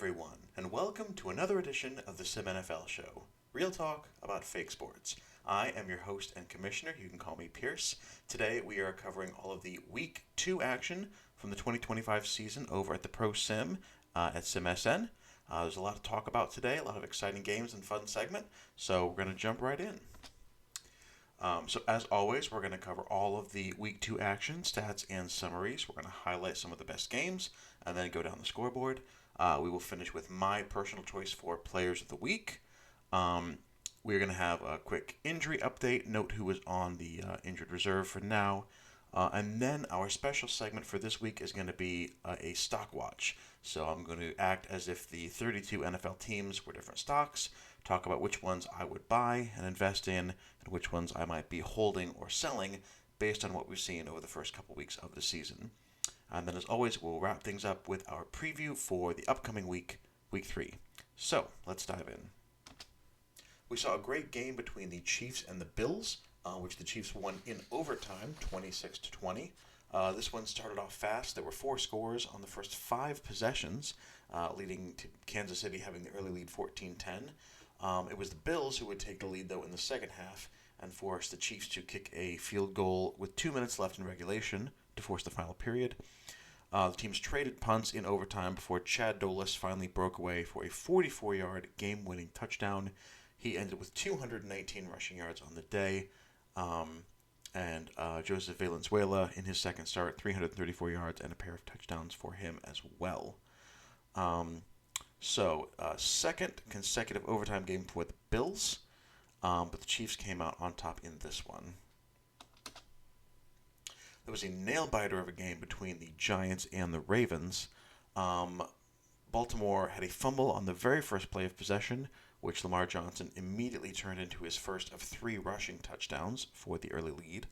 everyone, and welcome to another edition of the SimNFL show. Real talk about fake sports. I am your host and commissioner. You can call me Pierce. Today we are covering all of the Week 2 action from the 2025 season over at the Pro Sim at SimSN. There's a lot to talk about today, a lot of exciting games and fun segment, so we're going to jump right in. So as always, we're going to cover all of the Week 2 action, stats, and summaries. We're going to highlight some of the best games and then go down the scoreboard. We will finish with my personal choice for Players of the Week. We're going to have a quick injury update, note who is on the injured reserve for now. And then our special segment for this week is going to be a stock watch. So I'm going to act as if the 32 NFL teams were different stocks, talk about which ones I would buy and invest in, and which ones I might be holding or selling based on what we've seen over the first couple weeks of the season. And then, as always, we'll wrap things up with our preview for the upcoming week, Week 3. So, let's dive in. We saw a great game between the Chiefs and the Bills, which the Chiefs won in overtime, 26-20. This one started off fast. There were 4 scores on the first 5 possessions, leading to Kansas City having the early lead 14-10. It was the Bills who would take the lead, though, in the second half and force the Chiefs to kick a field goal with 2 minutes left in regulation to force the final period. The teams traded punts in overtime before Chad Dolis finally broke away for a 44-yard game-winning touchdown. He ended with 219 rushing yards on the day. And Joseph Valenzuela, in his second start, 334 yards and a pair of touchdowns for him as well. Second consecutive overtime game for the Bills, but the Chiefs came out on top in this one. There was a nail-biter of a game between the Giants and the Ravens. Baltimore had a fumble on the very first play of possession, which Lamar Johnson immediately turned into his first of 3 rushing touchdowns for the early lead.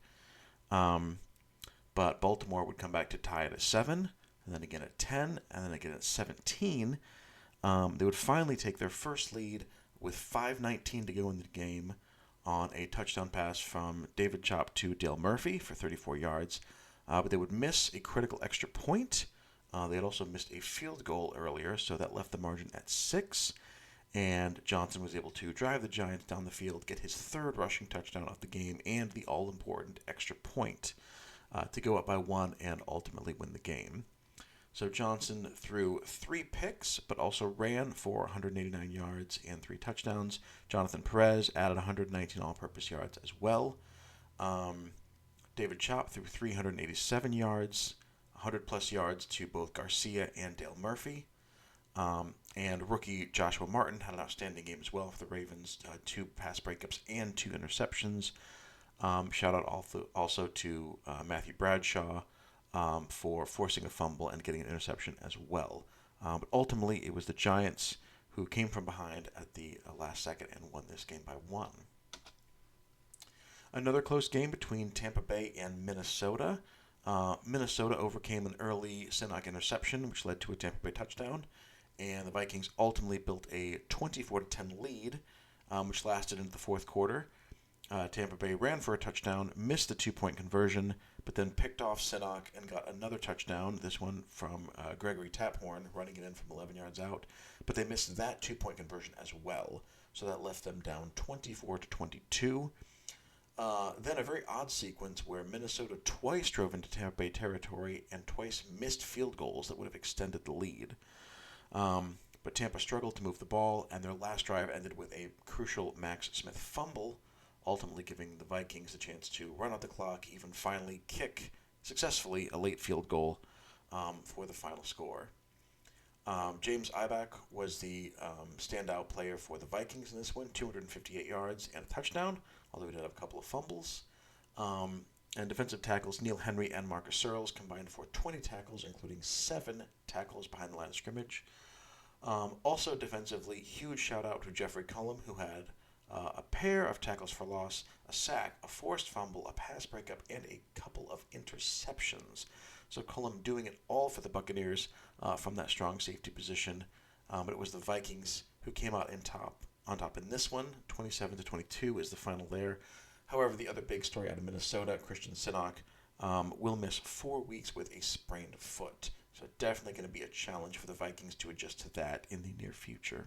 But Baltimore would come back to tie it at 7, and then again at 10, and then again at 17. They would finally take their first lead with 5:19 to go in the game on a touchdown pass from David Chop to Dale Murphy for 34 yards. But they would miss a critical extra point. They had also missed a field goal earlier, so that left the margin at 6. And Johnson was able to drive the Giants down the field, get his 3rd rushing touchdown of the game, and the all-important extra point to go up by 1 and ultimately win the game. So Johnson threw 3 picks, but also ran for 189 yards and 3 touchdowns. Jonathan Perez added 119 all-purpose yards as well. David Chop threw 387 yards, 100-plus yards to both Garcia and Dale Murphy. And rookie Joshua Martin had an outstanding game as well for the Ravens, 2 pass breakups and 2 interceptions. Shout out also to Matthew Bradshaw for forcing a fumble and getting an interception as well. But ultimately, it was the Giants who came from behind at the last second and won this game by 1. Another close game between Tampa Bay and Minnesota. Minnesota overcame an early Sinnock interception, which led to a Tampa Bay touchdown. And the Vikings ultimately built a 24-10 lead, which lasted into the 4th quarter. Tampa Bay ran for a touchdown, missed the 2-point conversion, but then picked off Sinnock and got another touchdown, this one from Gregory Taphorn, running it in from 11 yards out. But they missed that 2-point conversion as well, so that left them down 24-22. Then a very odd sequence where Minnesota twice drove into Tampa Bay territory and twice missed field goals that would have extended the lead. But Tampa struggled to move the ball, and their last drive ended with a crucial Max Smith fumble, ultimately giving the Vikings the chance to run out the clock, even finally kick successfully a late field goal for the final score. James Ibach was the standout player for the Vikings in this one, 258 yards and a touchdown, although he did have a couple of fumbles. And defensive tackles Neil Henry and Marcus Searles combined for 20 tackles, including 7 tackles behind the line of scrimmage. Also defensively, huge shout-out to Jeffrey Cullum, who had a pair of tackles for loss, a sack, a forced fumble, a pass breakup, and a couple of interceptions. So Cullum doing it all for the Buccaneers from that strong safety position. But it was the Vikings who came out on top in this one. 27-22 is the final there. However, the other big story out of Minnesota, Christian Sinnock, will miss 4 weeks with a sprained foot. So definitely going to be a challenge for the Vikings to adjust to that in the near future.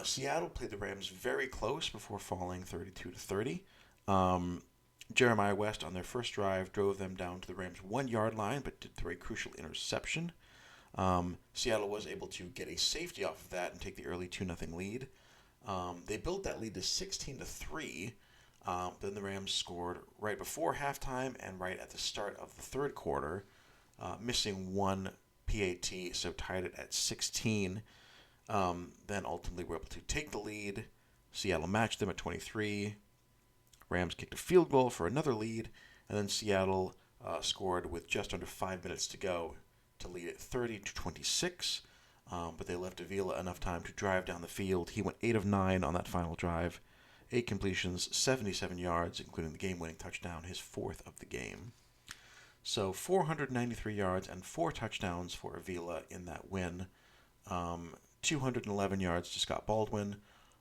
Seattle played the Rams very close before falling 32-30. Jeremiah West on their first drive drove them down to the Rams' 1 yard line, but did throw a crucial interception. Seattle was able to get a safety off of that and take the early 2-0 lead. They built that lead to 16-3. Then the Rams scored right before halftime and right at the start of the third quarter, missing one PAT, so tied it at 16. Then ultimately were able to take the lead. Seattle matched them at 23. Rams kicked a field goal for another lead, and then Seattle scored with just under 5 minutes to go to lead it 30-26. But they left Avila enough time to drive down the field. He went 8 of 9 on that final drive. 8 completions, 77 yards, including the game-winning touchdown, his 4th of the game. So 493 yards and 4 touchdowns for Avila in that win. 211 yards to Scott Baldwin.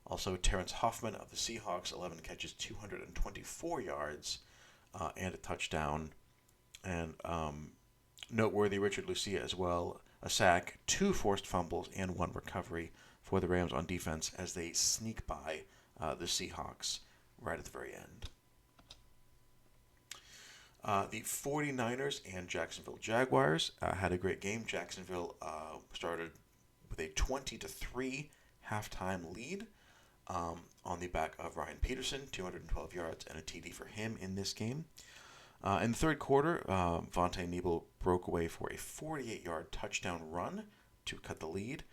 Also, Terrence Hoffman of the Seahawks, 11 catches, 224 yards, and a touchdown. And noteworthy, Richard Lucia as well, a sack, 2 forced fumbles, and 1 recovery for the Rams on defense as they sneak by the Seahawks right at the very end. The 49ers and Jacksonville Jaguars had a great game. Jacksonville started with a 20-3 halftime lead on the back of Ryan Peterson, 212 yards and a TD for him in this game. In the third quarter, Vontae Nebel broke away for a 48-yard touchdown run to cut the lead.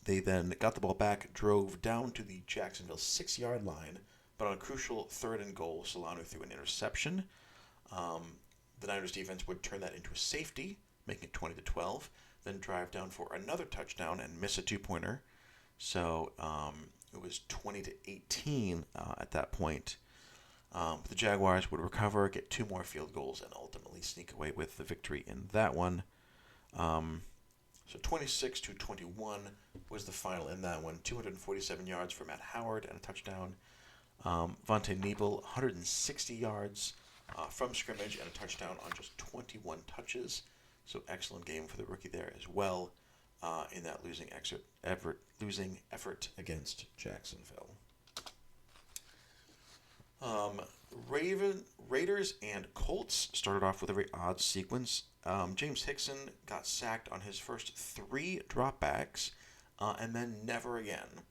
They then got the ball back, drove down to the Jacksonville 6-yard line, but on a crucial 3rd and goal, Solano threw an interception. The Niners defense would turn that into a safety, making it 20-12, then drive down for another touchdown and miss a 2-pointer. So it was 20-18 at that point. The Jaguars would recover, get 2 more field goals, and ultimately sneak away with the victory in that one. So 26-21 was the final in that one. 247 yards for Matt Howard and a touchdown. Vontae Nebel, 160 yards from scrimmage and a touchdown on just 21 touches. So excellent game for the rookie there as well in that losing effort against Jacksonville. Raiders and Colts started off with a very odd sequence. James Hickson got sacked on his first 3 dropbacks and then never again.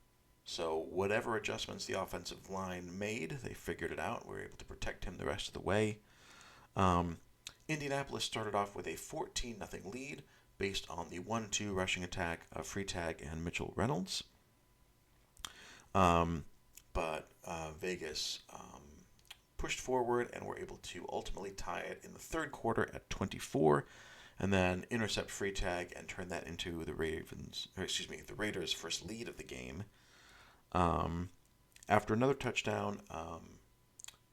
So whatever adjustments the offensive line made, they figured it out. We were able to protect him the rest of the way. Indianapolis started off with a 14-0 lead based on the 1-2 rushing attack of Freitag and Mitchell Reynolds. But Vegas pushed forward and were able to ultimately tie it in the third quarter at 24, and then intercept Freitag and turn that into the Raiders' first lead of the game. After another touchdown,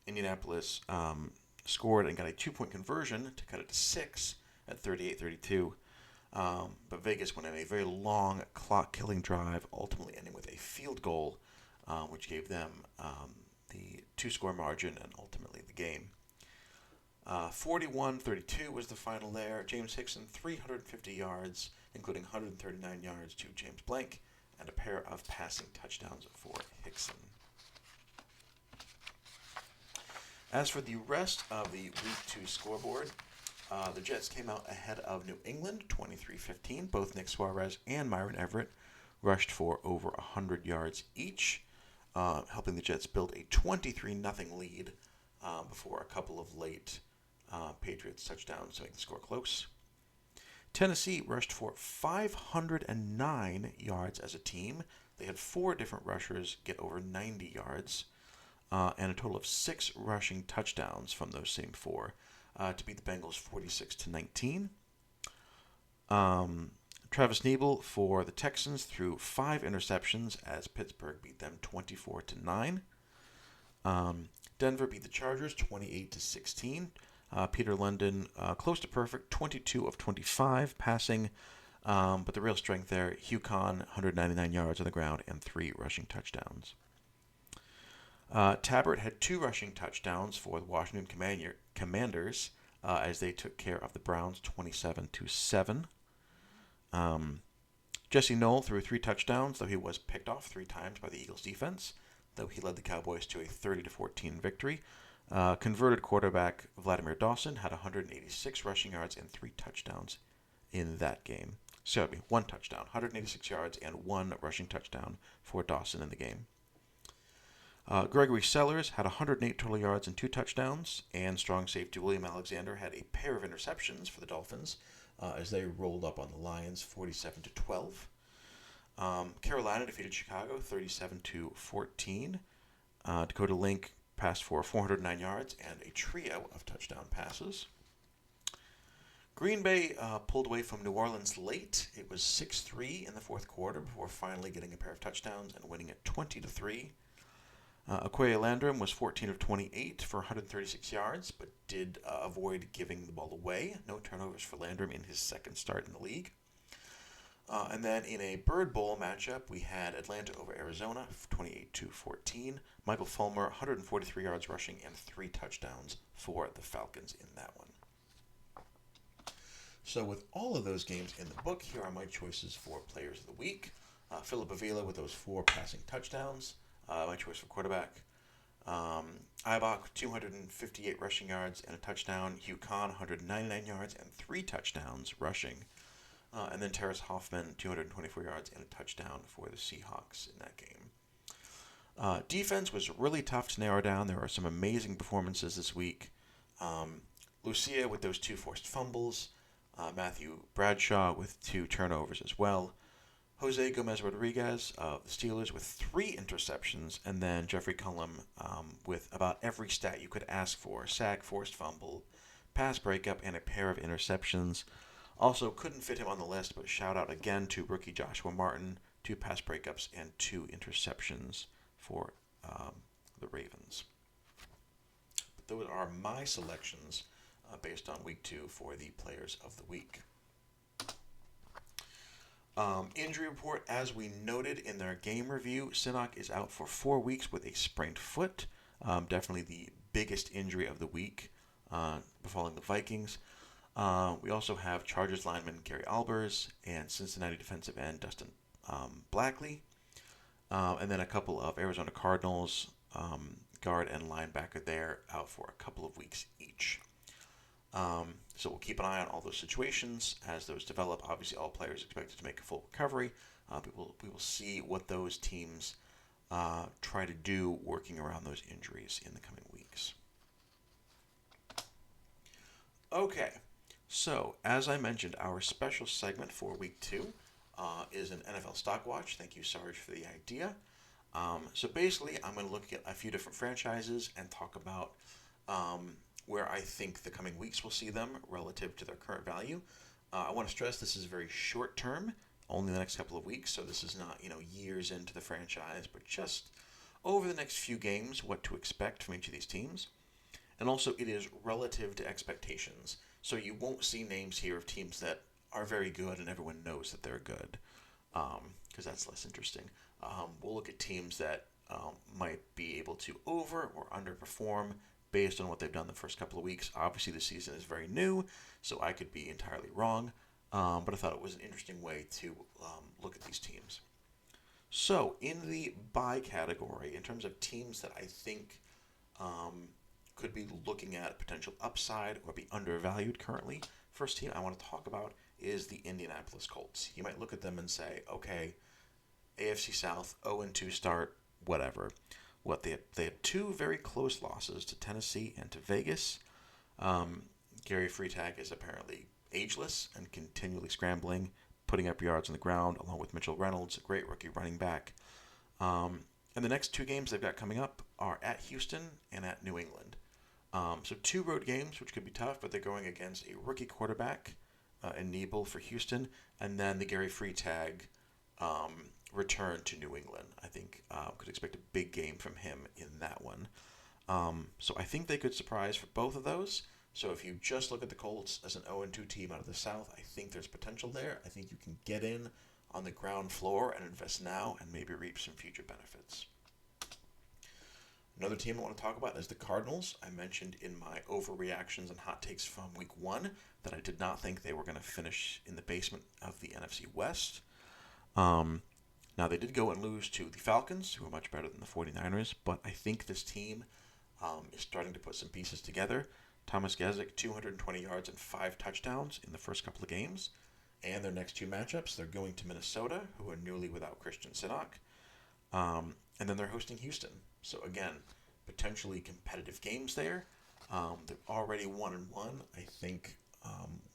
Indianapolis scored and got a 2-point conversion to cut it to 6 at 38-32. But Vegas went on a very long clock-killing drive, ultimately ending with a field goal, which gave them the 2-score margin and ultimately the game. 41-32 was the final there. James Hickson, 350 yards, including 139 yards to James Blank, and a pair of passing touchdowns for Hickson. As for the rest of the Week 2 scoreboard, the Jets came out ahead of New England, 23-15. Both Nick Suarez and Myron Everett rushed for over 100 yards each, helping the Jets build a 23-0 lead before a couple of late Patriots touchdowns to make the score close. Tennessee rushed for 509 yards as a team. They had 4 different rushers get over 90 yards, and a total of 6 rushing touchdowns from those same 4 to beat the Bengals 46-19. Travis Nebel for the Texans threw 5 interceptions as Pittsburgh beat them 24-9. Denver beat the Chargers 28-16. Peter London close to perfect, 22 of 25 passing, but the real strength there, Hugh Kahn, 199 yards on the ground and 3 rushing touchdowns. Tabbert had 2 rushing touchdowns for the Washington Commanders as they took care of the Browns 27-7. Jesse Knoll threw 3 touchdowns, though he was picked off 3 times by the Eagles defense, though he led the Cowboys to a 30-14 victory. Converted quarterback Vladimir Dawson had 186 rushing yards and 3 touchdowns in that game. So, 1 touchdown, 186 yards and 1 rushing touchdown for Dawson in the game. Gregory Sellers had 108 total yards and 2 touchdowns, and strong safety William Alexander had a pair of interceptions for the Dolphins as they rolled up on the Lions 47-12. Carolina defeated Chicago 37-14. Dakota Link passed for 409 yards and a trio of touchdown passes. Green Bay pulled away from New Orleans late. It was 6-3 in the fourth quarter before finally getting a pair of touchdowns and winning it 20-3. Okoye Landrum was 14 of 28 for 136 yards, but did avoid giving the ball away. No turnovers for Landrum in his second start in the league. And then in a Bird Bowl matchup, we had Atlanta over Arizona, 28-14. Michael Fulmer, 143 yards rushing and 3 touchdowns for the Falcons in that one. So with all of those games in the book, here are my choices for Players of the Week. Philip Avila with those 4 passing touchdowns. My choice for quarterback. Ibach, 258 rushing yards and a touchdown. Hugh Kahn, 199 yards and 3 touchdowns rushing. And then Terrace Hoffman, 224 yards and a touchdown for the Seahawks in that game. Defense was really tough to narrow down. There are some amazing performances this week. Lucia with those 2 forced fumbles. Matthew Bradshaw with 2 turnovers as well. Jose Gomez-Rodriguez of the Steelers with 3 interceptions, and then Jeffrey Cullum with about every stat you could ask for: sack, forced fumble, pass breakup, and a pair of interceptions. Also, couldn't fit him on the list, but shout out again to rookie Joshua Martin, 2 pass breakups and 2 interceptions for the Ravens. But those are my selections based on week 2 for the Players of the Week. Injury report, as we noted in their game review, Sinnock is out for 4 weeks with a sprained foot. Definitely the biggest injury of the week befalling the Vikings. We also have Chargers lineman Gary Albers and Cincinnati defensive end Dustin Blackley. And then a couple of Arizona Cardinals guard and linebacker there out for a couple of weeks each. So we'll keep an eye on all those situations as those develop. Obviously, all players expected to make a full recovery. We will see what those teams try to do working around those injuries in the coming weeks. Okay, so as I mentioned, our special segment for week 2 is an NFL Stock Watch. Thank you, Sarge, for the idea. So basically, I'm going to look at a few different franchises and talk about where I think the coming weeks will see them relative to their current value. I want to stress this is very short term, only the next couple of weeks, so this is not, years into the franchise, but just over the next few games, what to expect from each of these teams. And also, it is relative to expectations, so you won't see names here of teams that are very good and everyone knows that they're good, because that's less interesting. We'll look at teams that might be able to over or underperform based on what they've done the first couple of weeks. Obviously, the season is very new, so I could be entirely wrong, but I thought it was an interesting way to look at these teams. So, in the buy category, in terms of teams that I think could be looking at potential upside or be undervalued currently, first team I want to talk about is the Indianapolis Colts. You might look at them and say, okay, AFC South, 0-2 start, whatever. They had 2 very close losses to Tennessee and to Vegas. Gary Freitag is apparently ageless and continually scrambling, putting up yards on the ground, along with Mitchell Reynolds, a great rookie running back. And the next 2 games they've got coming up are at Houston and at New England. So 2 road games, which could be tough, but they're going against a rookie quarterback in Nebel for Houston, and then the Gary Freitag return to New England. I think could expect a big game from him in that one. So I think they could surprise for both of those. So if you just look at the Colts as an 0-2 team out of the South, I think there's potential there. I think you can get in on the ground floor and invest now and maybe reap some future benefits. Another team I want to talk about is the Cardinals. I mentioned in my overreactions and hot takes from week 1 that I did not think they were going to finish in the basement of the NFC West. Now, they did go and lose to the Falcons, who are much better than the 49ers, but I think this team is starting to put some pieces together. Thomas Gezik, 220 yards and 5 touchdowns in the first couple of games. And their next 2 matchups, they're going to Minnesota, who are newly without Christian Sinnott. And then they're hosting Houston. So again, potentially competitive games there. They're already 1-1. I think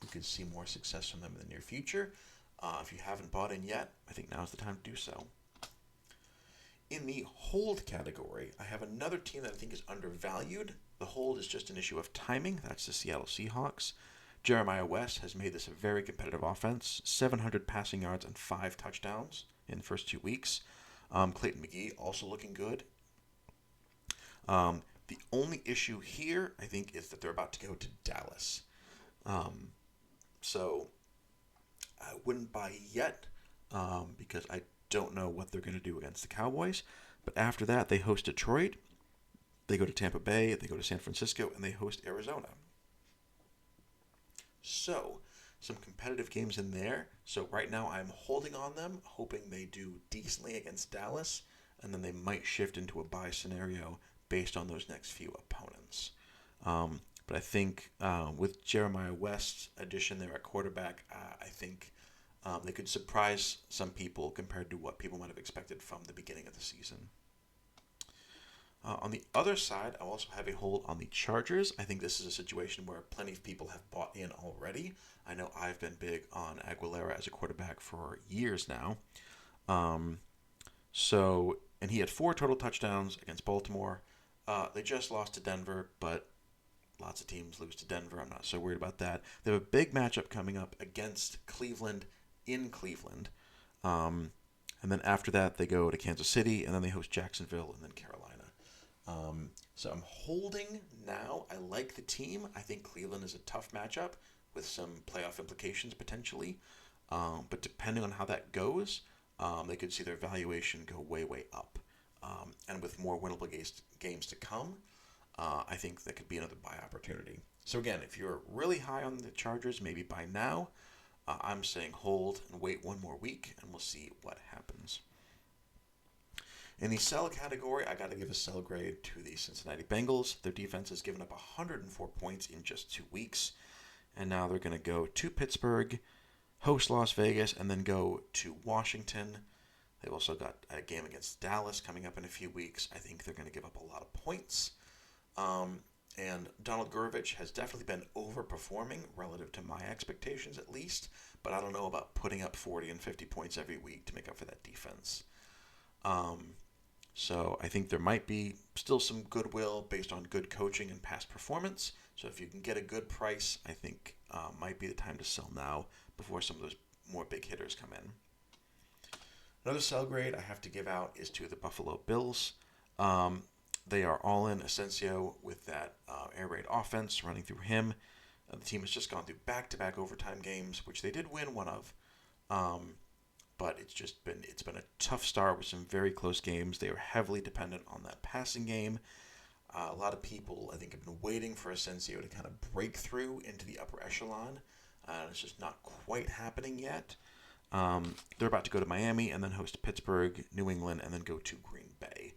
we could see more success from them in the near future. If you haven't bought in yet, I think now's the time to do so. In the hold category, I have another team that I think is undervalued. The hold is just an issue of timing. That's the Seattle Seahawks. Jeremiah West has made this a very competitive offense. 700 passing yards and 5 touchdowns in the first 2 weeks. Clayton McGee also looking good. The only issue here, I think, is that they're about to go to Dallas. So I wouldn't buy yet because I don't know what they're going to do against the Cowboys. But after that, they host Detroit. They go to Tampa Bay. They go to San Francisco. And they host Arizona. So some competitive games in there. So right now I'm holding on them, hoping they do decently against Dallas. And then they might shift into a bye scenario based on those next few opponents. But I think with Jeremiah West's addition there at quarterback, I think they could surprise some people compared to what people might have expected from the beginning of the season. On the other side, I also have a hold on the Chargers. I think this is a situation where plenty of people have bought in already. I know I've been big on Aguilera as a quarterback for years now. And he had 4 total touchdowns against Baltimore. They just lost to Denver, but lots of teams lose to Denver. I'm not so worried about that. They have a big matchup coming up against Cleveland in Cleveland. And then after that, they go to Kansas City, and then they host Jacksonville, and then Carolina. So I'm holding now. I like the team. I think Cleveland is a tough matchup with some playoff implications potentially. But depending on how that goes, they could see their valuation go way, way up. And with more winnable games to come, I think that could be another buy opportunity. So again, if you're really high on the Chargers, maybe buy now. I'm saying hold and wait 1 more week, and we'll see what happens. In the sell category, I got to give a sell grade to the Cincinnati Bengals. Their defense has given up 104 points in just 2 weeks, and now they're going to go to Pittsburgh, host Las Vegas, and then go to Washington. They've also got a game against Dallas coming up in a few weeks. I think they're going to give up a lot of points. And Donald Gurvich has definitely been overperforming relative to my expectations at least, but I don't know about putting up 40 and 50 points every week to make up for that defense. So I think there might be still some goodwill based on good coaching and past performance. So if you can get a good price, I think might be the time to sell now before some of those more big hitters come in. Another sell grade I have to give out is to the Buffalo Bills. They are all in Asensio with that air raid offense running through him. The team has just gone through back-to-back overtime games, which they did win one of. But it's been a tough start with some very close games. They are heavily dependent on that passing game. A lot of people, I think, have been waiting for Asensio to kind of break through into the upper echelon. It's just not quite happening yet. They're about to go to Miami and then host Pittsburgh, New England, and then go to Green Bay.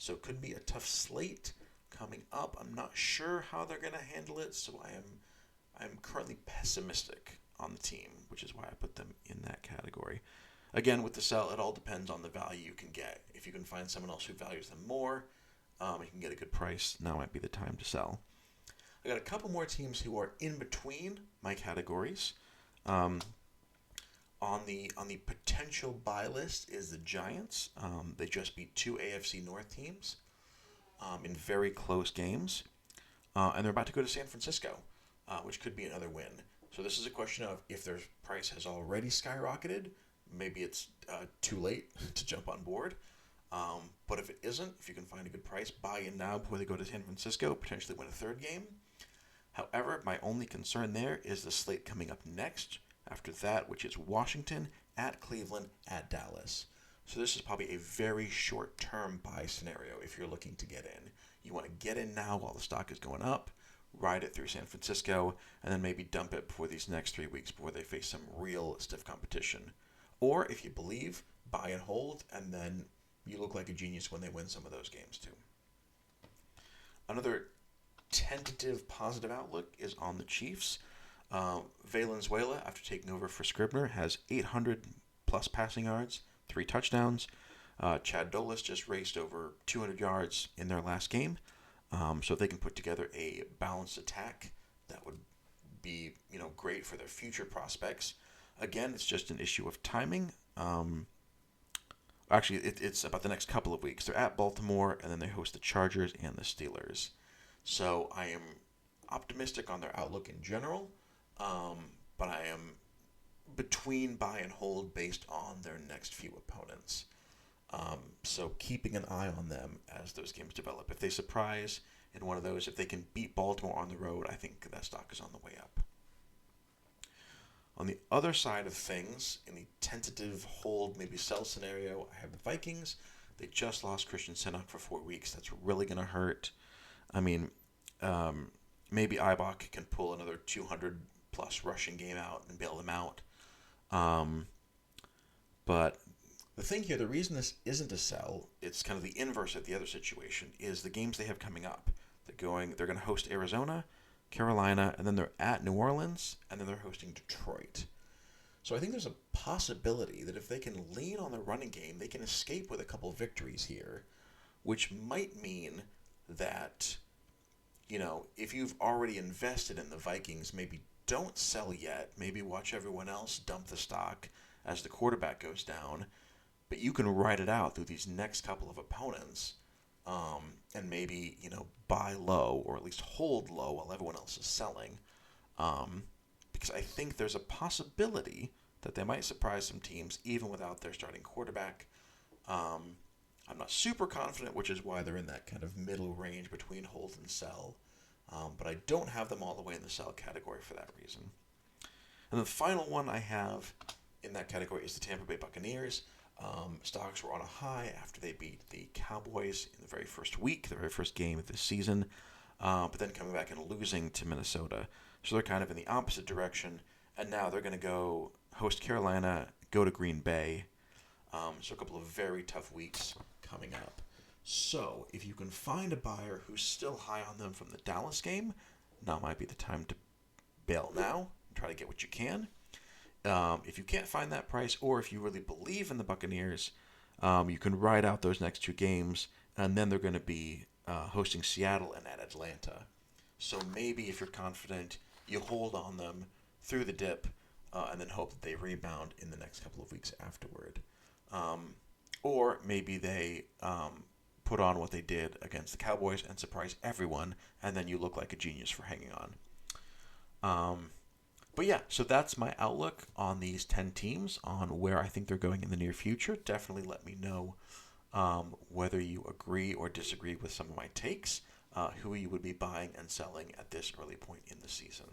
So it could be a tough slate coming up. I'm not sure how they're going to handle it, so I'm currently pessimistic on the team, which is why I put them in that category. Again, with the sell, it all depends on the value you can get. If you can find someone else who values them more, you can get a good price. Now might be the time to sell. I got a couple more teams who are in between my categories. On the potential buy list is the Giants. They just beat 2 AFC North teams in very close games. And they're about to go to San Francisco, which could be another win. So this is a question of if their price has already skyrocketed, maybe it's too late to jump on board. But if it isn't, if you can find a good price, buy in now before they go to San Francisco, potentially win a third game. However, my only concern there is the slate coming up next after that, which is Washington, at Cleveland, at Dallas. So this is probably a very short-term buy scenario if you're looking to get in. You want to get in now while the stock is going up, ride it through San Francisco, and then maybe dump it for these next 3 weeks before they face some real stiff competition. Or if you believe, buy and hold, and then you look like a genius when they win some of those games too. Another tentative positive outlook is on the Chiefs. Valenzuela, after taking over for Scribner, has 800 plus passing yards, 3 touchdowns. Chad Dolis just raced over 200 yards in their last game. So if they can put together a balanced attack, that would be great for their future prospects. Again, it's just an issue of timing. Actually, it's about the next couple of weeks. They're at Baltimore, and then they host the Chargers and the Steelers. So I am optimistic on their outlook in general, but I am between buy and hold based on their next few opponents. So keeping an eye on them as those games develop. If they surprise in one of those, if they can beat Baltimore on the road, I think that stock is on the way up. On the other side of things, in the tentative hold, maybe sell scenario, I have the Vikings. They just lost Christian Senok for 4 weeks. That's really going to hurt. I mean, maybe Ibach can pull another 200 plus rushing game out and bail them out. But the thing here, the reason this isn't a sell, it's kind of the inverse of the other situation, is the games they have coming up. They're going to host Arizona, Carolina, and then they're at New Orleans, and then they're hosting Detroit. So I think there's a possibility that if they can lean on the running game, they can escape with a couple victories here, which might mean that, if you've already invested in the Vikings, maybe don't sell yet. Maybe watch everyone else dump the stock as the quarterback goes down. But you can ride it out through these next couple of opponents, and maybe, buy low or at least hold low while everyone else is selling. Because I think there's a possibility that they might surprise some teams even without their starting quarterback. I'm not super confident, which is why they're in that kind of middle range between hold and sell. But I don't have them all the way in the sell category for that reason. And the final one I have in that category is the Tampa Bay Buccaneers. Stocks were on a high after they beat the Cowboys in the very first week, the very first game of this season, but then coming back and losing to Minnesota. So they're kind of in the opposite direction, and now they're going to go host Carolina, go to Green Bay. So a couple of very tough weeks coming up. So if you can find a buyer who's still high on them from the Dallas game, now might be the time to bail now and try to get what you can. If you can't find that price, or if you really believe in the Buccaneers, you can ride out those next 2 games, and then they're going to be hosting Seattle and at Atlanta. So maybe if you're confident, you hold on them through the dip, and then hope that they rebound in the next couple of weeks afterward. Or maybe they put on what they did against the Cowboys and surprise everyone, and then you look like a genius for hanging on. But yeah, so that's my outlook on these 10 teams, on where I think they're going in the near future. Definitely let me know whether you agree or disagree with some of my takes, who you would be buying and selling at this early point in the season.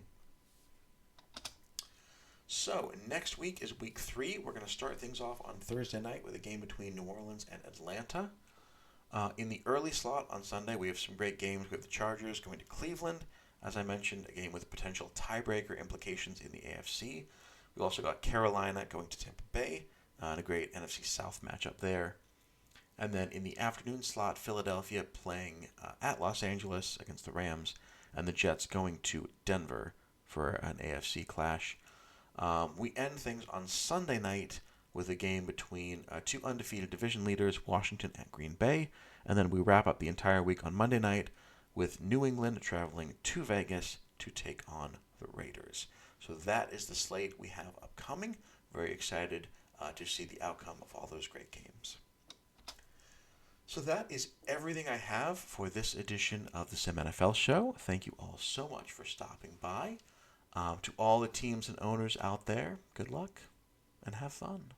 So next week is week 3. We're going to start things off on Thursday night with a game between New Orleans and Atlanta. In the early slot on Sunday, we have some great games. We have the Chargers going to Cleveland. As I mentioned, a game with potential tiebreaker implications in the AFC. We also got Carolina going to Tampa Bay, and a great NFC South matchup there. And then in the afternoon slot, Philadelphia playing at Los Angeles against the Rams, and the Jets going to Denver for an AFC clash. We end things on Sunday night with a game between 2 undefeated division leaders, Washington and Green Bay. And then we wrap up the entire week on Monday night with New England traveling to Vegas to take on the Raiders. So that is the slate we have upcoming. Very excited to see the outcome of all those great games. So that is everything I have for this edition of the SimNFL Show. Thank you all so much for stopping by. To all the teams and owners out there, good luck and have fun.